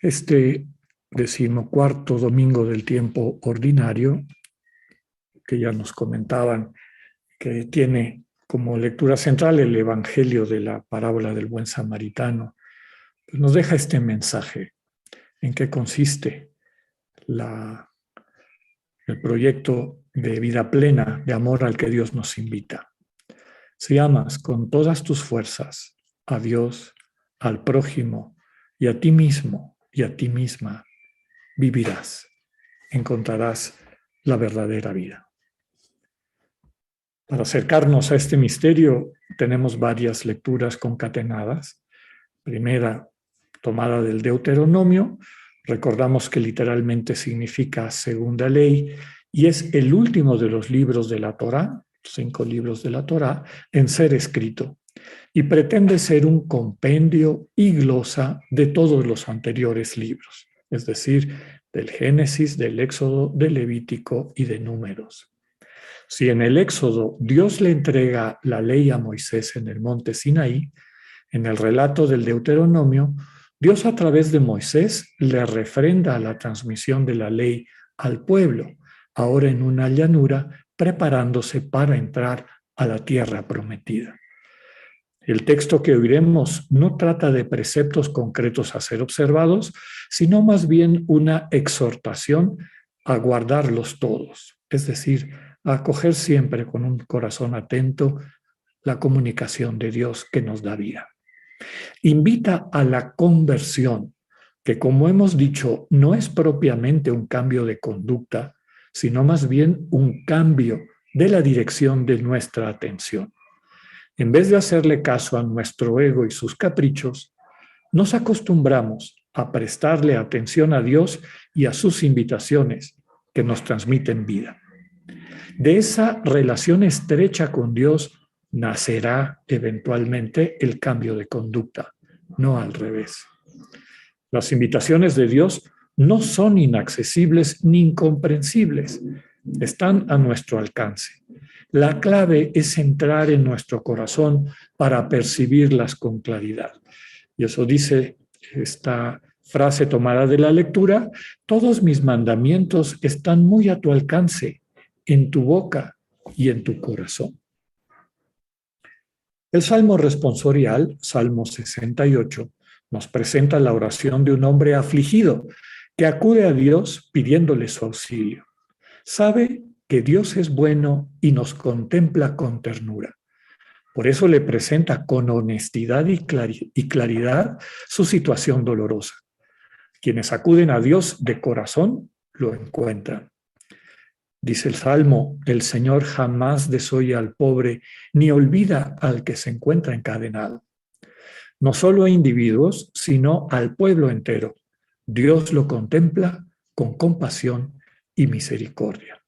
Este 14º domingo del tiempo ordinario, que ya nos comentaban que tiene como lectura central el Evangelio de la parábola del buen samaritano, pues nos deja este mensaje. ¿En qué consiste el proyecto de vida plena, de amor al que Dios nos invita? Si amas con todas tus fuerzas a Dios, al prójimo y a ti mismo y a ti misma, vivirás, encontrarás la verdadera vida. Para acercarnos a este misterio tenemos varias lecturas concatenadas. Primera, tomada del Deuteronomio. Recordamos que literalmente significa segunda ley y es el último de los libros de la Torá, 5 libros de la Torá, en ser escrito. Y pretende ser un compendio y glosa de todos los anteriores libros, es decir, del Génesis, del Éxodo, del Levítico y de Números. Si en el Éxodo Dios le entrega la ley a Moisés en el monte Sinaí, en el relato del Deuteronomio, Dios a través de Moisés le refrenda la transmisión de la ley al pueblo, ahora en una llanura, preparándose para entrar a la tierra prometida. El texto que oiremos no trata de preceptos concretos a ser observados, sino más bien una exhortación a guardarlos todos, es decir, a acoger siempre con un corazón atento la comunicación de Dios que nos da vida. Invita a la conversión, que como hemos dicho, no es propiamente un cambio de conducta, sino más bien un cambio de la dirección de nuestra atención. En vez de hacerle caso a nuestro ego y sus caprichos, nos acostumbramos a prestarle atención a Dios y a sus invitaciones que nos transmiten vida. De esa relación estrecha con Dios nacerá eventualmente el cambio de conducta, no al revés. Las invitaciones de Dios no son inaccesibles ni incomprensibles, están a nuestro alcance. La clave es entrar en nuestro corazón para percibirlas con claridad. Y eso dice esta frase tomada de la lectura: todos mis mandamientos están muy a tu alcance, en tu boca y en tu corazón. El Salmo responsorial, Salmo 68, nos presenta la oración de un hombre afligido que acude a Dios pidiéndole su auxilio. Sabe que Dios es bueno y nos contempla con ternura. Por eso le presenta con honestidad y claridad su situación dolorosa. Quienes acuden a Dios de corazón lo encuentran. Dice el Salmo: el Señor jamás desoye al pobre ni olvida al que se encuentra encadenado. No solo a individuos, sino al pueblo entero. Dios lo contempla con compasión y misericordia.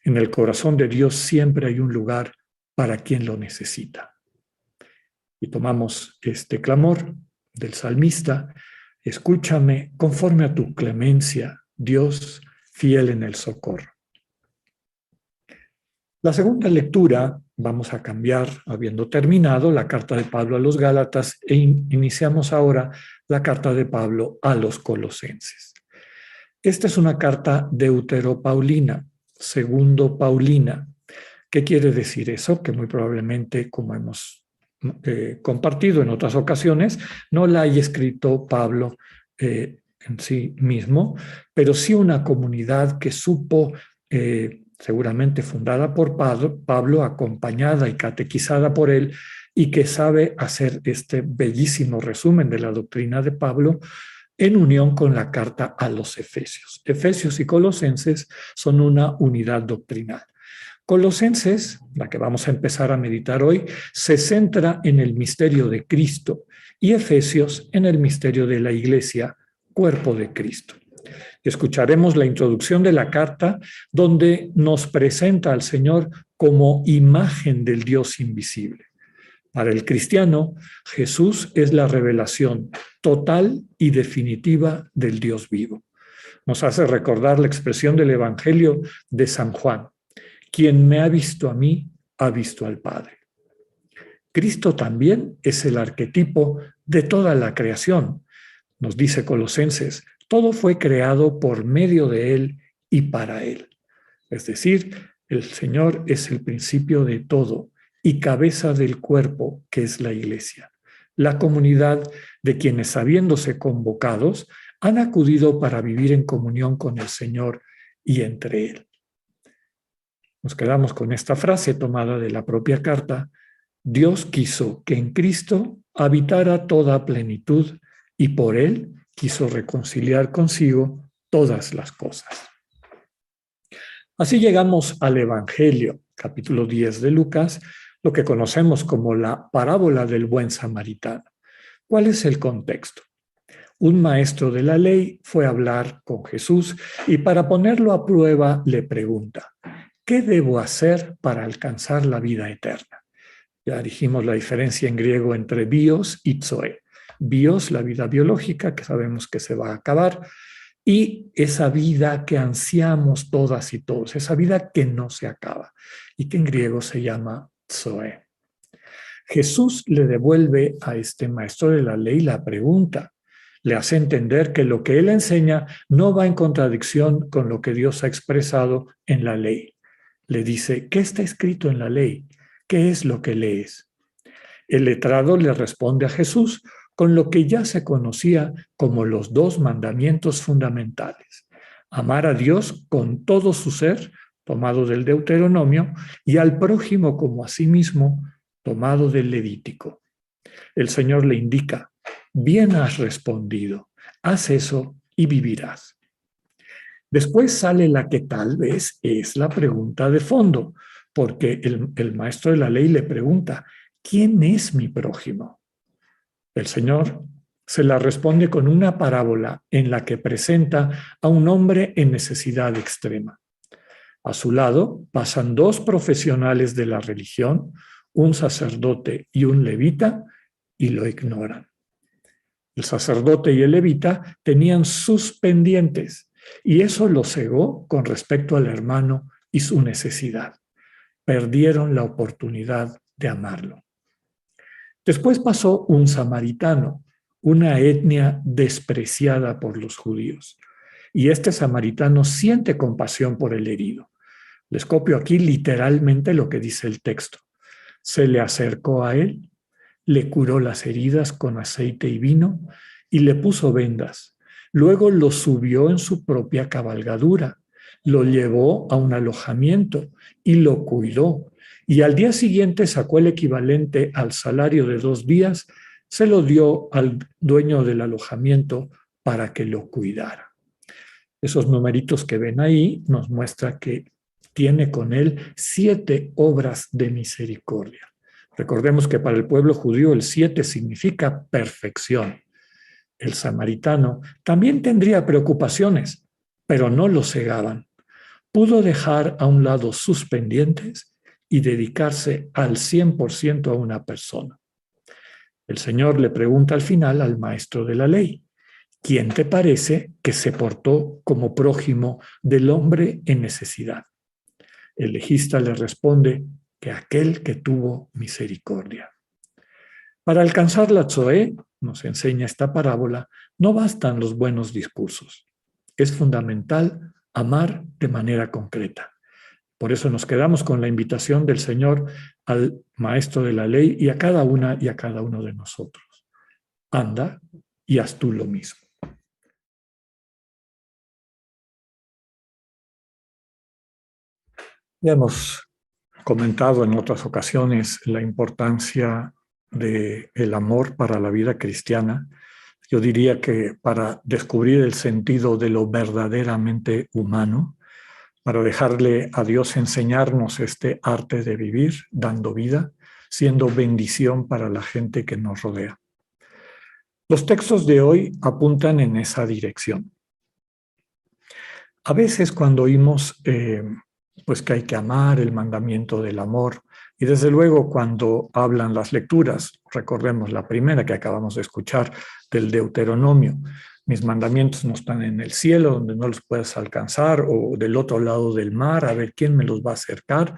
En el corazón de Dios siempre hay un lugar para quien lo necesita. Y tomamos este clamor del salmista: escúchame conforme a tu clemencia, Dios fiel en el socorro. La segunda lectura, vamos a cambiar, habiendo terminado la carta de Pablo a los Gálatas, e iniciamos ahora la carta de Pablo a los Colosenses. Esta es una carta deuteropaulina, segundo paulina. ¿Qué quiere decir eso? Que muy probablemente, como hemos compartido en otras ocasiones, no la haya escrito Pablo en sí mismo, pero sí una comunidad que supo, seguramente fundada por Pablo, acompañada y catequizada por él, y que sabe hacer este bellísimo resumen de la doctrina de Pablo en unión con la carta a los Efesios. Efesios y Colosenses son una unidad doctrinal. Colosenses, la que vamos a empezar a meditar hoy, se centra en el misterio de Cristo, y Efesios en el misterio de la Iglesia, cuerpo de Cristo. Escucharemos la introducción de la carta, donde nos presenta al Señor como imagen del Dios invisible. Para el cristiano, Jesús es la revelación total y definitiva del Dios vivo. Nos hace recordar la expresión del Evangelio de San Juan: quien me ha visto a mí, ha visto al Padre. Cristo también es el arquetipo de toda la creación. Nos dice Colosenses Todo fue creado por medio de Él y para Él. Es decir, el Señor es el principio de todo y cabeza del cuerpo que es la Iglesia, la comunidad de quienes, habiéndose convocados, han acudido para vivir en comunión con el Señor y entre Él. Nos quedamos con esta frase tomada de la propia carta: Dios quiso que en Cristo habitara toda plenitud y por Él quiso reconciliar consigo todas las cosas. Así llegamos al Evangelio, capítulo 10 de Lucas, lo que conocemos como la parábola del buen samaritano. ¿Cuál es el contexto? Un maestro de la ley fue a hablar con Jesús y, para ponerlo a prueba, le pregunta: ¿qué debo hacer para alcanzar la vida eterna? Ya dijimos la diferencia en griego entre bios y zoe. Bios, la vida biológica, que sabemos que se va a acabar, y esa vida que ansiamos todas y todos, esa vida que no se acaba y que en griego se llama zoe. Jesús le devuelve a este maestro de la ley la pregunta. Le hace entender que lo que él enseña no va en contradicción con lo que Dios ha expresado en la ley. Le dice: ¿qué está escrito en la ley? ¿Qué es lo que lees? El letrado le responde a Jesús con lo que ya se conocía como los 2 mandamientos fundamentales: amar a Dios con todo su ser, tomado del Deuteronomio, y al prójimo como a sí mismo, tomado del Levítico. El Señor le indica: bien has respondido, haz eso y vivirás. Después sale la que tal vez es la pregunta de fondo, porque el maestro de la ley le pregunta: ¿quién es mi prójimo? El Señor se la responde con una parábola en la que presenta a un hombre en necesidad extrema. A su lado pasan 2 profesionales de la religión, un sacerdote y un levita, y lo ignoran. El sacerdote y el levita tenían sus pendientes y eso lo cegó con respecto al hermano y su necesidad. Perdieron la oportunidad de amarlo. Después pasó un samaritano, una etnia despreciada por los judíos. Y este samaritano siente compasión por el herido. Les copio aquí literalmente lo que dice el texto. Se le acercó a él, le curó las heridas con aceite y vino y le puso vendas. Luego lo subió en su propia cabalgadura, lo llevó a un alojamiento y lo cuidó. Y al día siguiente sacó el equivalente al salario de 2 días, se lo dio al dueño del alojamiento para que lo cuidara. Esos numeritos que ven ahí nos muestra que tiene con él 7 obras de misericordia. Recordemos que para el pueblo judío el 7 significa perfección. El samaritano también tendría preocupaciones, pero no lo cegaban. Pudo dejar a un lado sus pendientes y dedicarse al 100% a una persona. El Señor le pregunta al final al maestro de la ley: ¿quién te parece que se portó como prójimo del hombre en necesidad? El legista le responde que aquel que tuvo misericordia. Para alcanzar la Zoé, nos enseña esta parábola, no bastan los buenos discursos. Es fundamental amar de manera concreta. Por eso nos quedamos con la invitación del Señor al maestro de la ley y a cada una y a cada uno de nosotros. Anda y haz tú lo mismo. Ya hemos comentado en otras ocasiones la importancia del amor para la vida cristiana. Yo diría que para descubrir el sentido de lo verdaderamente humano, para dejarle a Dios enseñarnos este arte de vivir, dando vida, siendo bendición para la gente que nos rodea. Los textos de hoy apuntan en esa dirección. A veces cuando oímos pues que hay que amar, el mandamiento del amor, y desde luego cuando hablan las lecturas, recordemos la primera que acabamos de escuchar del Deuteronomio: mis mandamientos no están en el cielo donde no los puedes alcanzar, o del otro lado del mar, a ver quién me los va a acercar.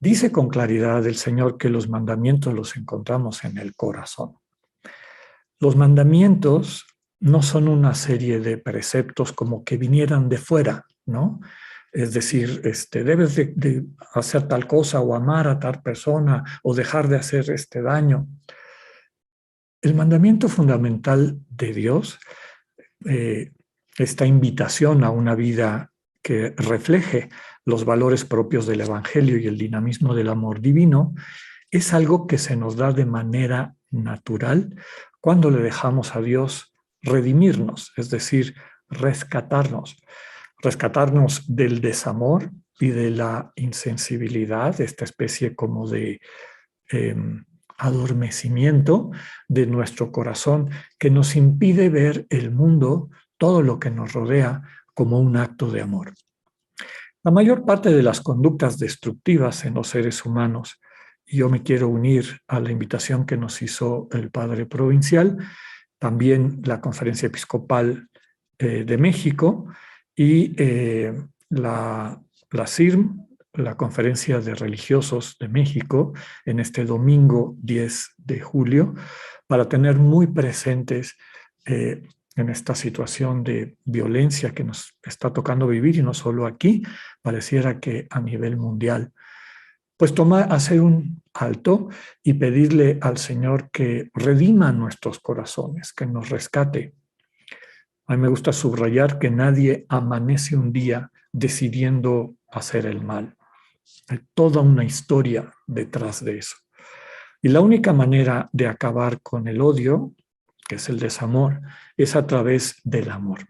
Dice con claridad el Señor que los mandamientos los encontramos en el corazón. Los mandamientos no son una serie de preceptos como que vinieran de fuera, ¿no? Es decir, debes de hacer tal cosa o amar a tal persona o dejar de hacer este daño. El mandamiento fundamental de Dios, esta invitación a una vida que refleje los valores propios del Evangelio y el dinamismo del amor divino, es algo que se nos da de manera natural cuando le dejamos a Dios redimirnos, es decir, rescatarnos del desamor y de la insensibilidad, esta especie como de eh, adormecimiento de nuestro corazón que nos impide ver el mundo, todo lo que nos rodea, como un acto de amor. La mayor parte de las conductas destructivas en los seres humanos, y yo me quiero unir a la invitación que nos hizo el padre provincial, también la Conferencia Episcopal de México y la CIRM, la Conferencia de Religiosos de México, en este domingo 10 de julio, para tener muy presentes en esta situación de violencia que nos está tocando vivir, y no solo aquí, pareciera que a nivel mundial. Pues hacer un alto y pedirle al Señor que redima nuestros corazones, que nos rescate. A mí me gusta subrayar que nadie amanece un día decidiendo hacer el mal. Hay toda una historia detrás de eso. Y la única manera de acabar con el odio, que es el desamor, es a través del amor,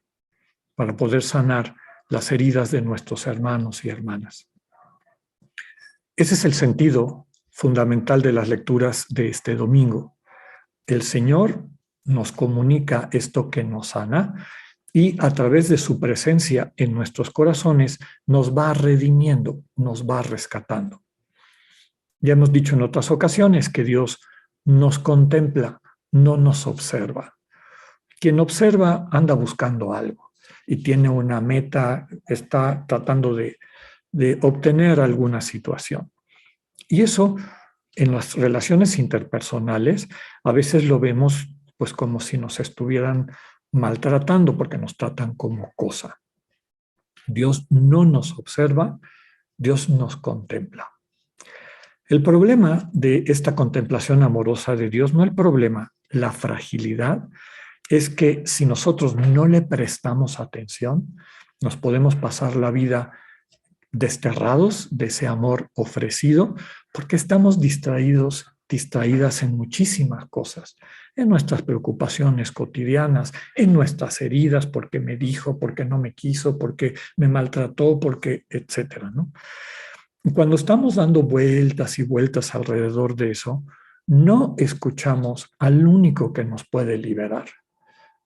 para poder sanar las heridas de nuestros hermanos y hermanas. Ese es el sentido fundamental de las lecturas de este domingo. El Señor nos comunica esto que nos sana y a través de su presencia en nuestros corazones nos va redimiendo, nos va rescatando. Ya hemos dicho en otras ocasiones que Dios nos contempla, no nos observa. Quien observa anda buscando algo y tiene una meta, está tratando de obtener alguna situación. Y eso en las relaciones interpersonales a veces lo vemos pues como si nos estuvieran maltratando porque nos tratan como cosa. Dios no nos observa, Dios nos contempla. El problema de esta contemplación amorosa de Dios, no el problema, la fragilidad, es que si nosotros no le prestamos atención, nos podemos pasar la vida desterrados de ese amor ofrecido, porque estamos distraídas en muchísimas cosas, en nuestras preocupaciones cotidianas, en nuestras heridas, porque me dijo, porque no me quiso, porque me maltrató, porque, etcétera, ¿no? Y cuando estamos dando vueltas y vueltas alrededor de eso, no escuchamos al único que nos puede liberar,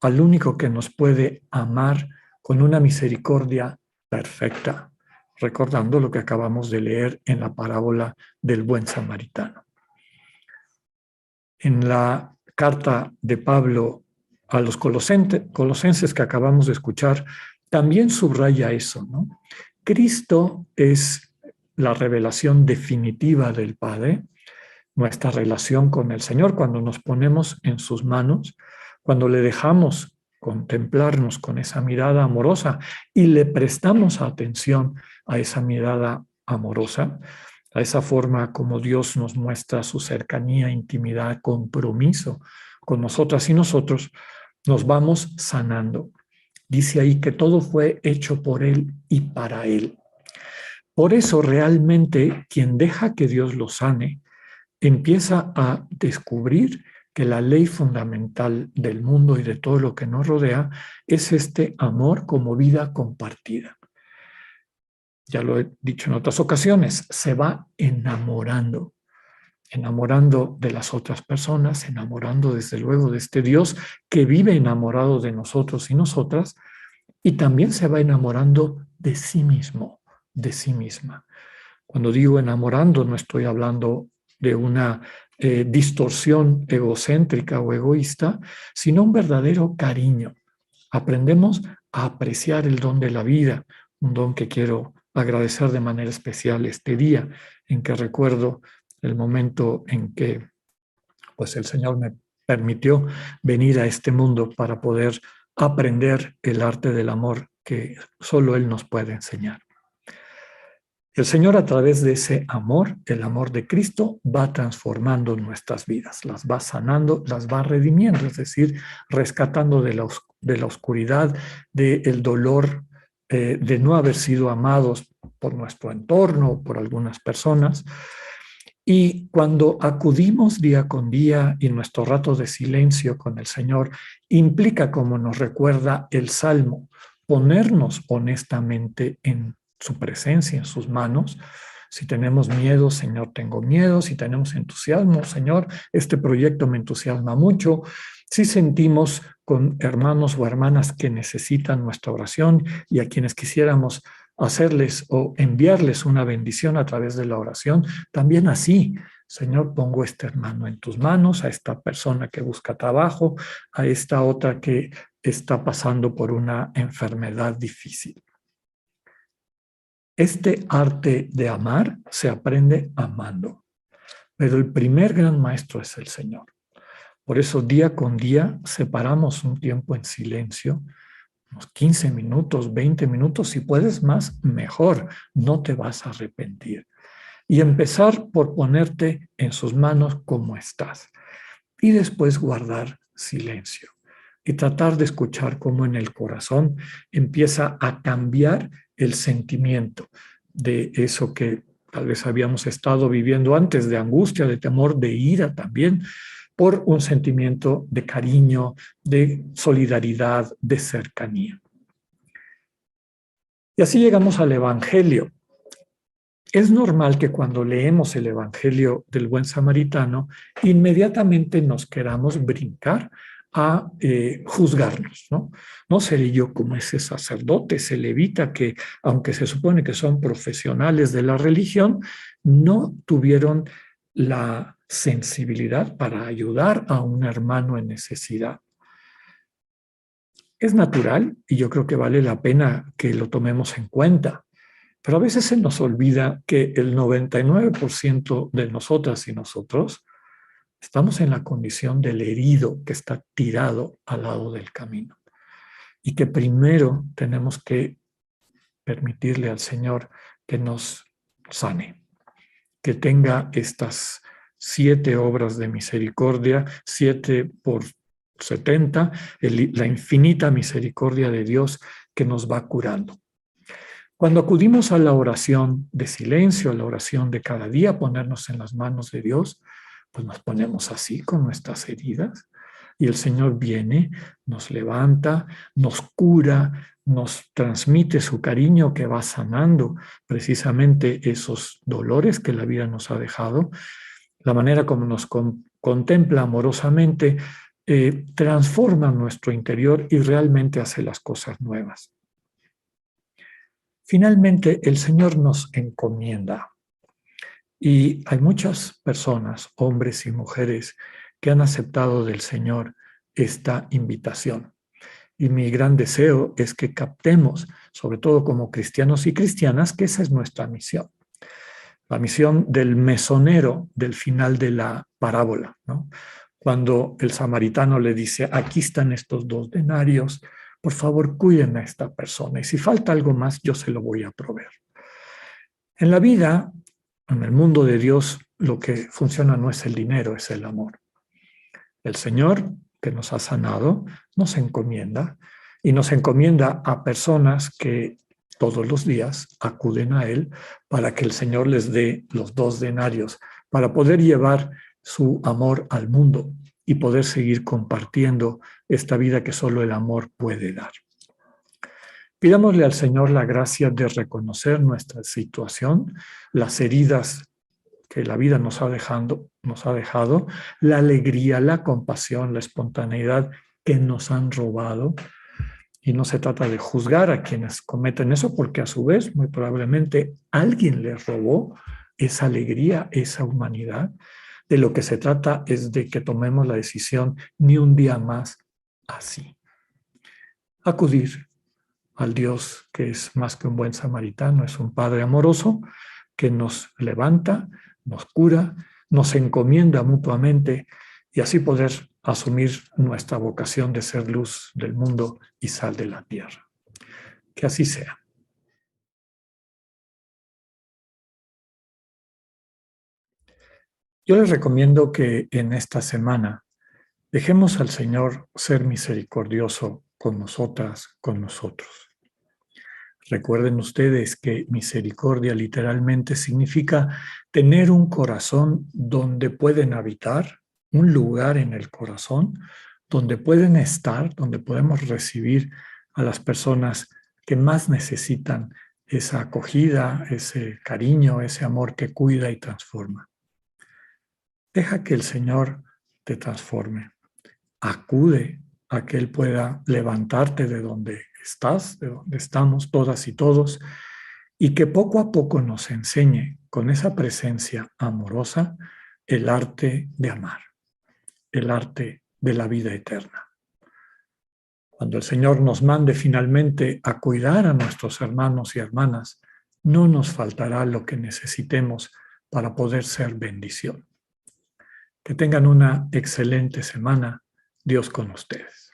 al único que nos puede amar con una misericordia perfecta, recordando lo que acabamos de leer en la parábola del buen samaritano. En la carta de Pablo a los colosenses que acabamos de escuchar, también subraya eso, ¿no? Cristo es la revelación definitiva del Padre, nuestra relación con el Señor, cuando nos ponemos en sus manos, cuando le dejamos contemplarnos con esa mirada amorosa y le prestamos atención a esa mirada amorosa, a esa forma como Dios nos muestra su cercanía, intimidad, compromiso con nosotras y nosotros, nos vamos sanando. Dice ahí que todo fue hecho por Él y para Él. Por eso realmente quien deja que Dios lo sane, empieza a descubrir que la ley fundamental del mundo y de todo lo que nos rodea es este amor como vida compartida. Ya lo he dicho en otras ocasiones, se va enamorando de las otras personas, enamorando desde luego de este Dios que vive enamorado de nosotros y nosotras, y también se va enamorando de sí mismo, de sí misma. Cuando digo enamorando, no estoy hablando de una distorsión egocéntrica o egoísta, sino un verdadero cariño. Aprendemos a apreciar el don de la vida, un don que quiero agradecer de manera especial este día, en que recuerdo el momento en que pues el Señor me permitió venir a este mundo para poder aprender el arte del amor que solo Él nos puede enseñar. El Señor, a través de ese amor, el amor de Cristo, va transformando nuestras vidas, las va sanando, las va redimiendo, es decir, rescatando de la oscuridad, del dolor de no haber sido amados por nuestro entorno, por algunas personas. Y cuando acudimos día con día y nuestro rato de silencio con el Señor, implica, como nos recuerda el Salmo, ponernos honestamente en su presencia, en sus manos. Si tenemos miedo, Señor, tengo miedo. Si tenemos entusiasmo, Señor, este proyecto me entusiasma mucho. Si sentimos con hermanos o hermanas que necesitan nuestra oración y a quienes quisiéramos hacerles o enviarles una bendición a través de la oración, también así, Señor, pongo este hermano en tus manos, a esta persona que busca trabajo, a esta otra que está pasando por una enfermedad difícil. Este arte de amar se aprende amando, pero el primer gran maestro es el Señor. Por eso día con día separamos un tiempo en silencio, unos 15 minutos, 20 minutos, si puedes más, mejor, no te vas a arrepentir. Y empezar por ponerte en sus manos como estás. Y después guardar silencio. Y tratar de escuchar cómo en el corazón empieza a cambiar el sentimiento de eso que tal vez habíamos estado viviendo antes, de angustia, de temor, de ira también, por un sentimiento de cariño, de solidaridad, de cercanía. Y así llegamos al Evangelio. Es normal que cuando leemos el Evangelio del Buen Samaritano, inmediatamente nos queramos brincar a juzgarnos, ¿no? No seré yo como ese sacerdote, ese levita que, aunque se supone que son profesionales de la religión, no tuvieron la sensibilidad para ayudar a un hermano en necesidad. Es natural y yo creo que vale la pena que lo tomemos en cuenta. Pero a veces se nos olvida que el 99% de nosotras y nosotros estamos en la condición del herido que está tirado al lado del camino. Y que primero tenemos que permitirle al Señor que nos sane, que tenga estas 7 obras de misericordia, 7 por 70, la infinita misericordia de Dios que nos va curando. Cuando acudimos a la oración de silencio, a la oración de cada día, ponernos en las manos de Dios, pues nos ponemos así con nuestras heridas y el Señor viene, nos levanta, nos cura, nos transmite su cariño que va sanando precisamente esos dolores que la vida nos ha dejado. La manera como nos contempla amorosamente transforma nuestro interior y realmente hace las cosas nuevas. Finalmente, el Señor nos encomienda. Y hay muchas personas, hombres y mujeres, que han aceptado del Señor esta invitación. Y mi gran deseo es que captemos, sobre todo como cristianos y cristianas, que esa es nuestra misión. La misión del mesonero del final de la parábola, ¿no? Cuando el samaritano le dice, aquí están estos 2 denarios, por favor, cuiden a esta persona y si falta algo más, yo se lo voy a proveer. En la vida, en el mundo de Dios, lo que funciona no es el dinero, es el amor. El Señor, que nos ha sanado, nos encomienda y nos encomienda a personas que todos los días acuden a Él para que el Señor les dé los 2 denarios para poder llevar su amor al mundo y poder seguir compartiendo esta vida que solo el amor puede dar. Pidámosle al Señor la gracia de reconocer nuestra situación, las heridas que la vida nos ha dejado, la alegría, la compasión, la espontaneidad que nos han robado. Y no se trata de juzgar a quienes cometen eso, porque a su vez, muy probablemente, alguien les robó esa alegría, esa humanidad. De lo que se trata es de que tomemos la decisión ni un día más así. Acudir al Dios que es más que un buen samaritano, es un Padre amoroso que nos levanta, nos cura, nos encomienda mutuamente y así poder asumir nuestra vocación de ser luz del mundo y sal de la tierra. Que así sea. Yo les recomiendo que en esta semana dejemos al Señor ser misericordioso con nosotras, con nosotros. Recuerden ustedes que misericordia literalmente significa tener un corazón donde pueden habitar, un lugar en el corazón donde pueden estar, donde podemos recibir a las personas que más necesitan esa acogida, ese cariño, ese amor que cuida y transforma. Deja que el Señor te transforme. Acude a que Él pueda levantarte de donde estás, de donde estamos todas y todos, y que poco a poco nos enseñe con esa presencia amorosa el arte de amar, el arte de la vida eterna. Cuando el Señor nos mande finalmente a cuidar a nuestros hermanos y hermanas, no nos faltará lo que necesitemos para poder ser bendición. Que tengan una excelente semana. Dios con ustedes.